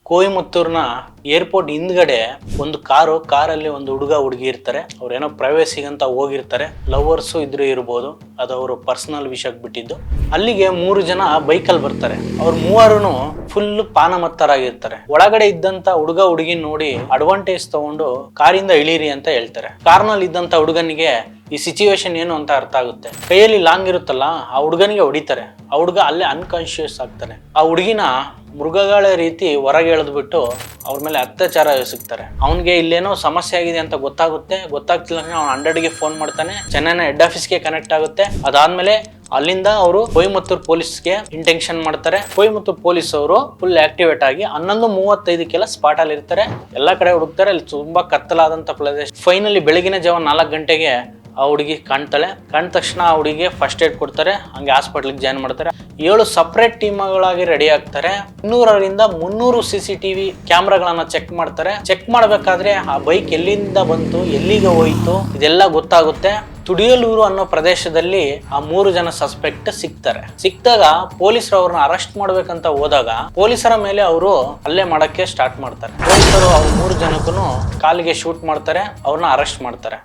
ಕೊಯಮತ್ತೂರ್ನ airport ಹಿಂದ್ಗಡೆ ಒಂದು ಕಾರಲ್ಲಿ ಒಂದು ಹುಡುಗಿ ಇರ್ತಾರೆ. ಅವ್ರೇನೋ ಪ್ರೈವೇಸಿಗಂತ ಹೋಗಿರ್ತಾರೆ. ಲವರ್ಸು ಇದ್ರೆ ಇರ್ಬೋದು, ಅದು ಅವರು ಪರ್ಸನಲ್ ವಿಷಯಕ್ಕೆ ಬಿಟ್ಟಿದ್ದು. ಅಲ್ಲಿಗೆ 3 ಜನ ಬೈಕಲ್ಲಿ ಬರ್ತಾರೆ. ಅವ್ರ ಮೂವರೂ ಫುಲ್ ಪಾನಮತ್ತರಾಗಿರ್ತಾರೆ. ಒಳಗಡೆ ಇದ್ದಂತ ಹುಡುಗಿ ನೋಡಿ ಅಡ್ವಾಂಟೇಜ್ ತಗೊಂಡು ಕಾರಿಂದ ಇಳೀರಿ ಅಂತ ಹೇಳ್ತಾರೆ. ಕಾರ್ನಲ್ಲಿ ಇದ್ದಂತ ಹುಡುಗನಿಗೆ ಈ ಸಿಚುವೇಶನ್ ಏನು ಅಂತ ಅರ್ಥ ಆಗುತ್ತೆ. ಕೈಯಲ್ಲಿ ಲಾಂಗ್ ಇರುತ್ತಲ್ಲ, ಆ ಹುಡುಗನಿಗೆ ಹೊಡಿತಾರೆ. ಆ ಹುಡುಗ ಅಲ್ಲೇ ಅನ್ಕಾನ್ಶಿಯಸ್ ಆಗ್ತಾನೆ. ಆ ಹುಡುಗಿನ ಮೃಗಗಳ ರೀತಿ ಹೊರಗೆ ಎಳೆದ್ಬಿಟ್ಟು ಅವ್ರ ಮೇಲೆ ಅತ್ಯಾಚಾರ ಎಸಗ್ತಾರೆ. ಅವನಿಗೆ ಇಲ್ಲೇನೋ ಸಮಸ್ಯೆ ಆಗಿದೆ ಅಂತ ಗೊತ್ತಾಗ್ತಿಲ್ಲ. ಅವ್ನು 100ಗೆ ಫೋನ್ ಮಾಡ್ತಾನೆ. ಚೆನ್ನೈನ ಹೆಡ್ ಆಫೀಸ್ಗೆ ಕನೆಕ್ಟ್ ಆಗುತ್ತೆ. ಅದಾದ್ಮೇಲೆ ಅಲ್ಲಿಂದ ಅವರು ಕೊಯಮತ್ತೂರ್ ಪೊಲೀಸ್ಗೆ ಇಂಟೆನ್ಷನ್ ಮಾಡ್ತಾರೆ. ಕೊಯಮತ್ತೂರ್ ಪೊಲೀಸ್ ಅವರು ಫುಲ್ ಆಕ್ಟಿವೇಟ್ ಆಗಿ 11:35 ಸ್ಪಾಟ್ ಅಲ್ಲಿ ಇರ್ತಾರೆ. ಎಲ್ಲಾ ಕಡೆ ಹುಡುಕ್ತಾರೆ. ಅಲ್ಲಿ ತುಂಬಾ ಕತ್ತಲಾದಂತ ಪ್ರದೇಶ. ಫೈನಲಿ ಬೆಳಗಿನ ಜಾವ 4 ಗಂಟೆಗೆ ಆ ಹುಡುಗಿ ಕಾಣ್ತಾಳೆ. ಕಂಡ ತಕ್ಷಣ ಆ ಹುಡುಗಿಗೆ ಫಸ್ಟ್ ಏಡ್ ಕೊಡ್ತಾರೆ. ಹಂಗೆ ಹಾಸ್ಪಿಟ್ಲಿಗೆ ಜಾಯ್ನ್ ಮಾಡ್ತಾರೆ. 7 ಸಪ್ರೇಟ್ ಟೀಮ್ಗಳಾಗಿ ರೆಡಿ ಆಗ್ತಾರೆ. 200ರಿಂದ 300 CCTV ಕ್ಯಾಮ್ರಾಗಳನ್ನ ಚೆಕ್ ಮಾಡ್ತಾರೆ. ಚೆಕ್ ಮಾಡ್ಬೇಕಾದ್ರೆ ಆ ಬೈಕ್ ಎಲ್ಲಿಂದ ಬಂತು, ಎಲ್ಲಿಗೆ ಹೋಯ್ತು, ಇದೆಲ್ಲ ಗೊತ್ತಾಗುತ್ತೆ. ತುಡಿಯಲೂರು ಅನ್ನೋ ಪ್ರದೇಶದಲ್ಲಿ ಆ 3 ಜನ ಸಸ್ಪೆಕ್ಟ್ ಸಿಕ್ತಾಗ ಪೊಲೀಸರು ಅವ್ರನ್ನ ಅರೆಸ್ಟ್ ಮಾಡ್ಬೇಕಂತ ಹೋದಾಗ ಪೊಲೀಸರ ಮೇಲೆ ಅವರು ಹಲ್ಲೆ ಮಾಡಕ್ಕೆ ಸ್ಟಾರ್ಟ್ ಮಾಡ್ತಾರೆ. ಪೊಲೀಸರು ಅವ್ರ 3 ಜನಕ್ಕೂ ಕಾಲಿಗೆ ಶೂಟ್ ಮಾಡ್ತಾರೆ. ಅವ್ರನ್ನ ಅರೆಸ್ಟ್ ಮಾಡ್ತಾರೆ.